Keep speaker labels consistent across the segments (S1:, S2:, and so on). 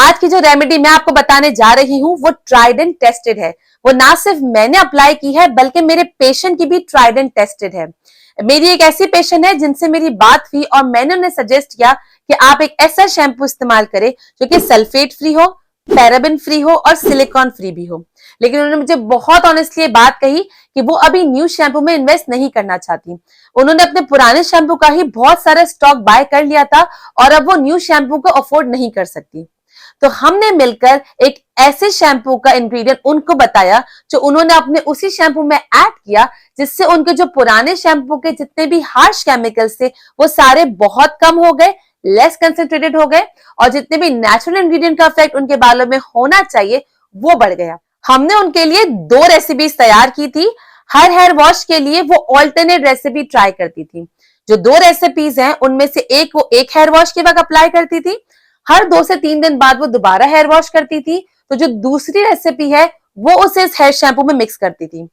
S1: आज की जो रेमेडी मैं आपको बताने जा रही हूँ वो ट्राइड एंड टेस्टेड है। वो ना सिर्फ मैंने अप्लाई की है बल्कि मेरे पेशेंट की भी ट्राइड एंड टेस्टेड है। मेरी एक ऐसी पेशेंट है जिनसे मेरी बात हुई और मैंने उन्हें सजेस्ट किया कि आप एक ऐसा शैम्पू इस्तेमाल करें जो कि सल्फेट फ्री हो, पैराबेन फ्री हो और सिलिकॉन फ्री भी हो। लेकिन उन्होंने मुझे बहुत ऑनेस्टली बात कही कि वो अभी न्यू शैम्पू में इन्वेस्ट नहीं करना चाहती। उन्होंने अपने पुराने शैम्पू का ही बहुत सारा स्टॉक बाय कर लिया था और अब वो न्यू शैम्पू को अफोर्ड नहीं कर सकती। तो हमने मिलकर एक ऐसे शैम्पू का इंग्रेडिएंट उनको बताया जो उन्होंने अपने उसी शैम्पू में ऐड किया, जिससे उनके जो पुराने शैम्पू के जितने भी हार्श केमिकल्स थे वो सारे बहुत कम हो गए, लेस कंसेंट्रेटेड हो गए और जितने भी नेचुरल इंग्रेडिएंट का इफेक्ट उनके बालों में होना चाहिए वो बढ़ गया। हमने उनके लिए 2 रेसिपीज तैयार की थी। हर हेयर वॉश के लिए वो ऑल्टरनेट रेसिपी ट्राई करती थी। जो 2 रेसिपीज हैं उनमें से एक वो एक हेयर वॉश के वक्त अप्लाई करती थी, हर 2 से 3 दिन बाद वो दोबारा हेयर वॉश करती थी। तो जो दूसरी रेसिपी है वो उसे इस हेयर शैम्पू में मिक्स करती थी।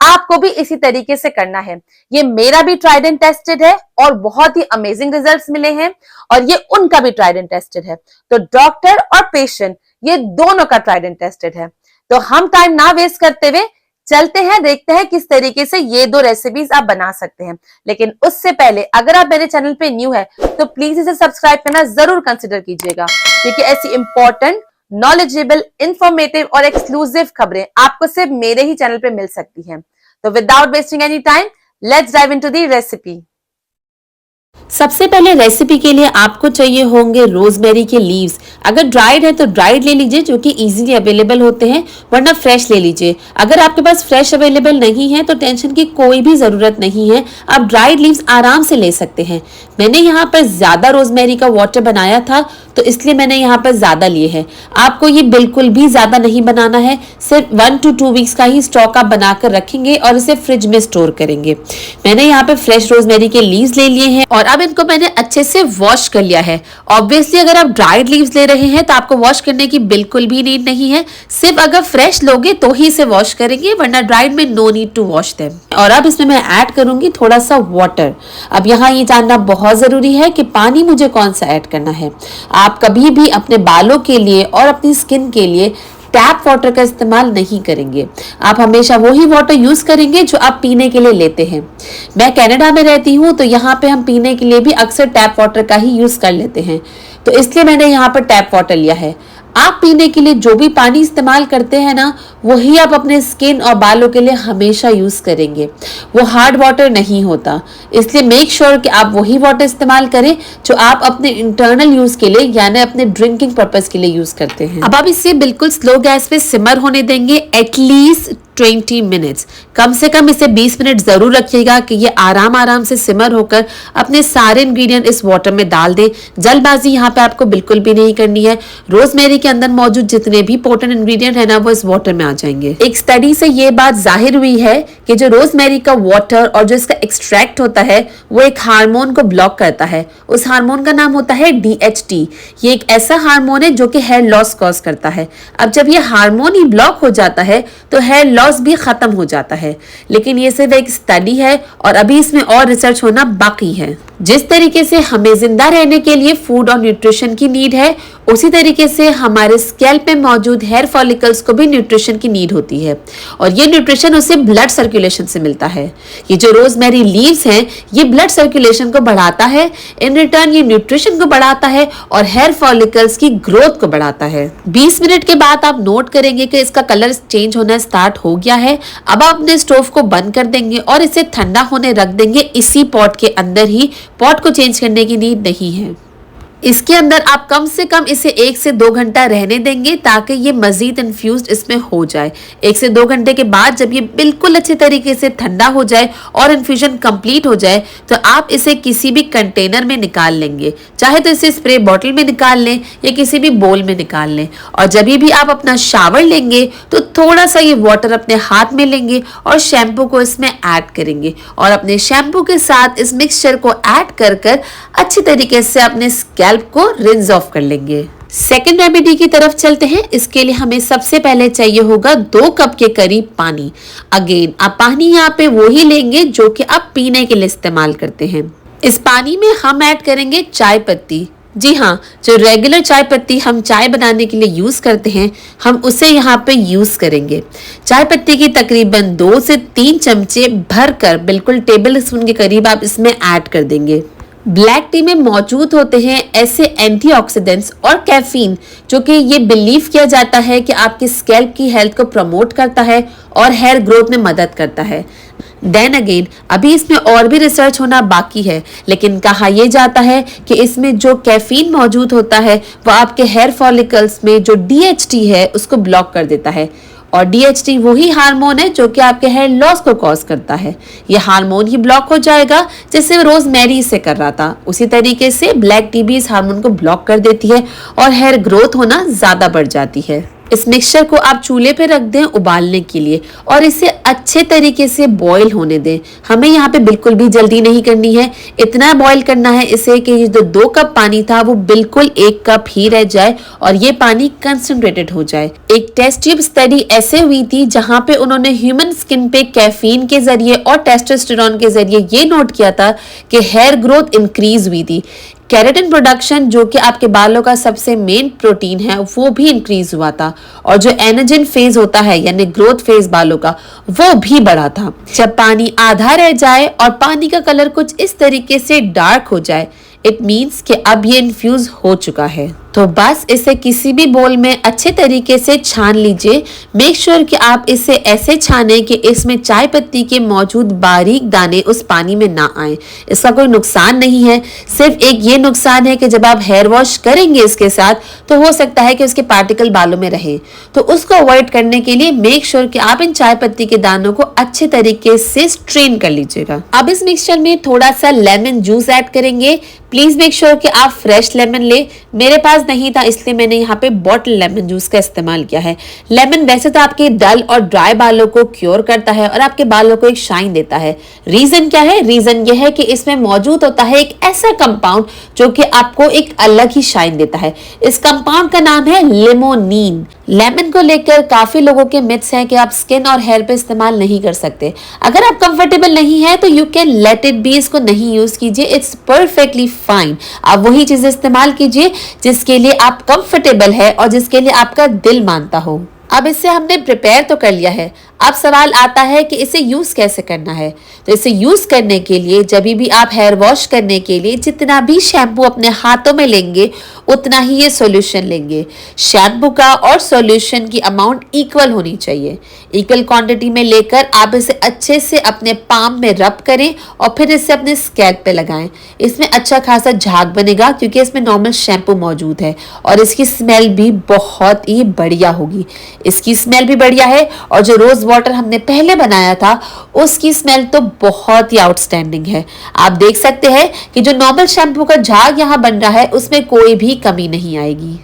S1: आपको भी इसी तरीके से करना है। ये मेरा भी ट्राइड एंड टेस्टेड है और बहुत ही अमेजिंग रिजल्ट्स मिले हैं और ये उनका भी ट्राइड एंड टेस्टेड है। तो डॉक्टर और पेशेंट ये दोनों का ट्राइड एंड टेस्टेड है। तो हम टाइम ना वेस्ट करते हुए चलते हैं, देखते हैं किस तरीके से ये 2 रेसिपीज आप बना सकते हैं। लेकिन उससे पहले अगर आप मेरे चैनल पे न्यू है तो प्लीज इसे सब्सक्राइब करना जरूर कंसिडर कीजिएगा, क्योंकि ऐसी इंपॉर्टेंट, नॉलेजेबल, इंफॉर्मेटिव और एक्सक्लूसिव खबरें आपको सिर्फ मेरे ही चैनल पे मिल सकती हैं। तो without wasting any time, let's dive into the recipe.
S2: सबसे पहले रेसिपी के लिए आपको चाहिए होंगे रोजमेरी के लीव्स। अगर ड्राइड है तो ड्राइड ले लीजिए जो कि इजीली अवेलेबल होते हैं, वरना फ्रेश ले लीजिए। अगर आपके पास फ्रेश अवेलेबल नहीं है तो टेंशन की कोई भी जरूरत नहीं है, आप ड्राइड लीव्स आराम से ले सकते हैं। मैंने यहाँ पर ज्यादा रोजमेरी का वाटर बनाया था तो इसलिए मैंने यहाँ पर ज्यादा लिए हैं। आपको ये बिल्कुल भी ज्यादा नहीं बनाना है, सिर्फ 1 to 2 वीक्स का ही स्टॉक आप बनाकर रखेंगे और इसे फ्रिज में स्टोर करेंगे। मैंने यहाँ पे फ्रेश रोजमेरी के लीव्स ले लिए हैं और अब इनको मैंने अच्छे से वॉश कर लिया है। ऑब्वियसली अगर आप ड्राइड लीव्स ले रहे हैं तो आपको वॉश करने की बिल्कुल भी नीड नहीं है, सिर्फ अगर फ्रेश लोगे तो ही इसे वॉश करेंगे, वरना ड्राइड में no need to wash them. और अब इसमें मैं ऐड करूंगी थोड़ा सा वाटर। अब यहाँ ये जानना बहुत जरूरी है कि पानी मुझे कौन सा ऐड करना है। आप कभी भी अपने बालों के लिए और अपनी स्किन के लिए टैप वाटर का इस्तेमाल नहीं करेंगे। आप हमेशा वही वाटर यूज करेंगे जो आप पीने के लिए लेते हैं। मैं कनाडा में रहती हूँ तो यहाँ पे हम पीने के लिए भी अक्सर टैप वाटर का ही यूज कर लेते हैं, तो इसलिए मैंने यहाँ पर टैप वाटर लिया है। आप पीने के लिए जो भी पानी इस्तेमाल करते हैं ना, वही आप अपने स्किन और बालों के लिए हमेशा यूज करेंगे। वो हार्ड वाटर नहीं होता, इसलिए मेक श्योर कि आप वही वाटर इस्तेमाल करें जो आप अपने इंटरनल यूज के लिए यानी अपने ड्रिंकिंग पर्पस के लिए यूज करते हैं। अब आप इसे बिल्कुल स्लो गैस पे सिमर होने देंगे एटलीस्ट 20 मिनट्स। कम से कम इसे 20 मिनट जरूर रखिएगा कि ये आराम आराम से सिमर होकर अपने सारे इंग्रेडिएंट इस वाटर में डाल दें। जल्दबाजी यहाँ पे आपको बिल्कुल भी नहीं करनी है। रोजमेरी के अंदर मौजूद जितने भी पोटेंट इंग्रेडिएंट है ना, वो इस वाटर में आ जाएंगे। एक स्टडी से ये बात जाहिर हुई है कि जो रोजमेरी का वाटर और जो इसका एक्सट्रैक्ट होता है वो एक हार्मोन को ब्लॉक करता है। उस हार्मोन का नाम होता है DHT। ये एक ऐसा हार्मोन है जो कि हेयर लॉस कॉज करता है। अब जब ये हार्मोन ही ब्लॉक हो जाता है तो हेयर लॉस भी खत्म हो जाता है। लेकिन ये सिर्फ एक स्टडी है और अभी इसमें और रिसर्च होना बाकी है। जिस तरीके से हमें जिंदा रहने के लिए फूड और न्यूट्रिशन की नीड है, उसी तरीके से हमारे स्कैल्प में मौजूद हेयर फॉलिकल्स को भी न्यूट्रिशन की नीड होती है और ये न्यूट्रिशन उसे ब्लड सर्कुलेशन से मिलता है। ये जो रोजमेरी लीव्स हैं ये ब्लड सर्कुलेशन को बढ़ाता है, इन रिटर्न ये न्यूट्रिशन को बढ़ाता है और हेयर फॉलिकल्स की ग्रोथ को बढ़ाता है। 20 मिनट के बाद आप नोट करेंगे कि इसका कलर चेंज होना स्टार्ट हो गया है। अब आप अपने स्टोव को बंद कर देंगे और इसे ठंडा होने रख देंगे इसी पॉट के अंदर ही। पॉट को चेंज करने की नीड नहीं है। इसके अंदर आप कम से कम इसे 1 से 2 घंटा रहने देंगे ताकि ये मजीद इन्फ्यूज्ड इसमें हो जाए। 1 से 2 घंटे के बाद जब ये बिल्कुल अच्छे तरीके से ठंडा हो जाए और इन्फ्यूजन कंप्लीट हो जाए तो आप इसे किसी भी कंटेनर में निकाल लेंगे। चाहे तो इसे स्प्रे बॉटल में निकाल लें या किसी भी बोल में निकाल लें। और जब भी आप अपना शावर लेंगे तो थोड़ा सा ये वाटर अपने हाथ में लेंगे और शैम्पू को इसमें ऐड करेंगे और अपने शैम्पू के साथ इस मिक्सचर को ऐड कर कर अच्छी तरीके से अपने स्कैल्प को रिंस ऑफ कर लेंगे। सेकेंड रेमेडी की तरफ चलते हैं। इसके लिए हमें सबसे पहले चाहिए होगा 2 कप के करीब पानी। अगेन आप पानी यहाँ पे वो ही लेंगे जो कि आप पीने के लिए इस्तेमाल करते हैं। इस पानी में हम ऐड करेंगे चाय पत्ती। जी हाँ, जो रेगुलर चाय पत्ती हम चाय बनाने के लिए यूज करते हैं, हम उसे यहाँ पे यूज करेंगे। चाय पत्ती की तकरीबन 2 से 3 चमचे भरकर बिल्कुल टेबल स्पून के करीब आप इसमें ऐड कर देंगे। ब्लैक टी में मौजूद होते हैं ऐसे एंटीऑक्सीडेंट्स और कैफीन जो कि ये बिलीव किया जाता है कि आपकी स्कैल्प की हेल्थ को प्रमोट करता है और हेयर ग्रोथ में मदद करता है। देन अगेन अभी इसमें और भी रिसर्च होना बाकी है, लेकिन कहा यह जाता है कि इसमें जो कैफीन मौजूद होता है वो आपके हेयर फॉलिकल्स में जो DHT है उसको ब्लॉक कर देता है। और DHT वही हार्मोन है जो कि आपके हेयर लॉस को कॉज करता है। ये हार्मोन ही ब्लॉक हो जाएगा जैसे रोजमेरी से कर रहा था, उसी तरीके से ब्लैक टी भी इस हार्मोन को ब्लॉक कर देती है और हेयर ग्रोथ होना ज्यादा बढ़ जाती है। इस मिक्सचर को आप चूल्हे पे रख दें उबालने के लिए और इसे अच्छे तरीके से बॉईल होने दें। हमें यहाँ पे बिल्कुल भी जल्दी नहीं करनी है, इतना बॉईल करना है इसे कि जो 2 कप पानी था वो बिल्कुल 1 कप ही रह जाए और ये पानी कंसंट्रेटेड हो जाए। एक टेस्ट ट्यूब स्टडी ऐसे हुई थी जहां पे उन्होंने ह्यूमन स्किन पे कैफीन के जरिए और टेस्टोस्टेरोन के जरिए ये नोट किया था कि हेयर ग्रोथ इंक्रीज हुई थी। केराटिन प्रोडक्शन जो कि आपके बालों का सबसे मेन प्रोटीन है वो भी इंक्रीज हुआ था और जो एनर्जिन फेज होता है यानी ग्रोथ फेज बालों का वो भी बढ़ा था। जब पानी आधा रह जाए और पानी का कलर कुछ इस तरीके से डार्क हो जाए, इट मीन्स कि अब ये इन्फ्यूज हो चुका है। तो बस इसे किसी भी बोल में अच्छे तरीके से छान लीजिए। मेक श्योर कि आप इसे ऐसे छाने कि इसमें चाय पत्ती के मौजूद बारीक दाने उस पानी में ना आए। इसका कोई नुकसान नहीं है, सिर्फ एक ये नुकसान है कि जब आप हेयर वॉश करेंगे इसके साथ तो हो सकता है कि उसके पार्टिकल बालों में रहे, तो उसको अवॉइड करने के लिए मेक श्योर कि आप इन चाय पत्ती के दानों को अच्छे तरीके से स्ट्रेन कर लीजिएगा। अब इस मिक्सचर में थोड़ा सा लेमन जूस ऐड करेंगे। प्लीज मेक श्योर कि आप फ्रेश लेमन ले। मेरे पास नहीं था इसलिए मैंने यहाँ पे बॉटल लेमन जूस का इस्तेमाल किया है। लेमन वैसे तो आपके डल और ड्राई बालों को क्योर करता है और आपके बालों को एक शाइन देता है। रीजन क्या है? रीजन ये है कि इसमें मौजूद होता है एक ऐसा कंपाउंड जो कि आपको एक अलग ही शाइन देता है। इस कंपाउंड का नाम है लिमोनीन। लेमन को लेकर काफी लोगों के मिथ्स हैं कि आप स्किन और हेयर पे इस्तेमाल नहीं कर सकते। अगर आप कंफर्टेबल नहीं है तो you can let it be, इसको नहीं यूज कीजिए, इट्स परफेक्टली फाइन। आप वही चीजें इस्तेमाल कीजिए जिसके लिए आप कंफर्टेबल है और जिसके लिए आपका दिल मानता हो। अब इसे हमने प्रिपेयर तो कर लिया है, अब सवाल आता है कि इसे यूज कैसे करना है। तो इसे यूज करने के लिए जब भी आप हेयर वॉश करने के लिए जितना भी शैम्पू अपने हाथों में लेंगे उतना ही ये सॉल्यूशन लेंगे। शैम्पू का और सॉल्यूशन की अमाउंट इक्वल होनी चाहिए। इक्वल क्वांटिटी में लेकर आप इसे अच्छे से अपने पाम में रब करें और फिर इसे अपने स्कैल्प पे लगाएं। इसमें अच्छा खासा झाग बनेगा क्योंकि इसमें नॉर्मल शैम्पू मौजूद है और इसकी स्मेल भी बहुत ही बढ़िया होगी। इसकी स्मेल भी बढ़िया है और जो रोज वाटर हमने पहले बनाया था उसकी स्मेल तो बहुत ही आउटस्टैंडिंग है। आप देख सकते हैं कि जो नॉर्मल शैम्पू का झाग यहाँ बन रहा है उसमें कोई भी कमी नहीं आएगी।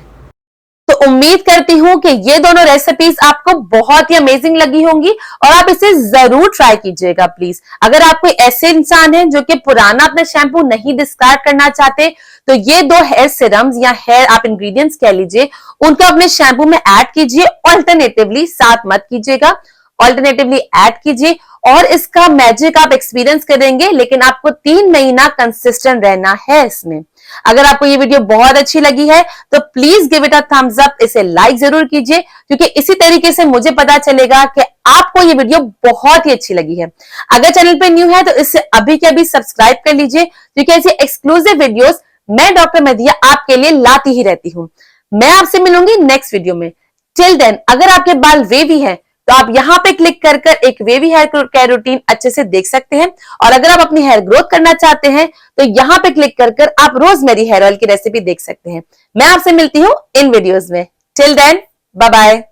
S1: तो उम्मीद करती हूँ कि ये दोनों रेसिपीज आपको बहुत ही अमेजिंग लगी होंगी और आप इसे जरूर ट्राई कीजिएगा प्लीज। अगर आप कोई ऐसे इंसान हैं जो कि पुराना अपना शैम्पू नहीं डिस्कार्ड करना चाहते तो ये 2 हेयर सिरम्स या हेयर आप इंग्रेडिएंट्स कह लीजिए उनको अपने शैम्पू में ऐड कीजिए। ऑल्टरनेटिवली साथ मत कीजिएगा, ऑल्टरनेटिवली ऐड कीजिए और इसका मैजिक आप एक्सपीरियंस करेंगे। लेकिन आपको 3 महीना कंसिस्टेंट रहना है इसमें। अगर आपको ये वीडियो बहुत अच्छी लगी है तो please give it a thumbs up, इसे लाइक जरूर कीजिए क्योंकि इसी तरीके से मुझे पता चलेगा कि आपको ये वीडियो बहुत ही अच्छी लगी है। अगर चैनल पे न्यू है तो इसे अभी के अभी सब्सक्राइब कर लीजिए क्योंकि ऐसी एक्सक्लूसिव वीडियोस मैं डॉक्टर मदिया आपके लिए लाती ही रहती हूँ। मैं आपसे मिलूंगी नेक्स्ट वीडियो में। टिल देन अगर आपके बाल वेवी है तो आप यहाँ पे क्लिक कर कर एक वेवी हेयर केयर रूटीन अच्छे से देख सकते हैं और अगर आप अपनी हेयर ग्रोथ करना चाहते हैं तो यहाँ पे क्लिक कर कर आप रोजमेरी हेयर ऑयल की रेसिपी देख सकते हैं। मैं आपसे मिलती हूँ इन वीडियोस में। Till then bye bye.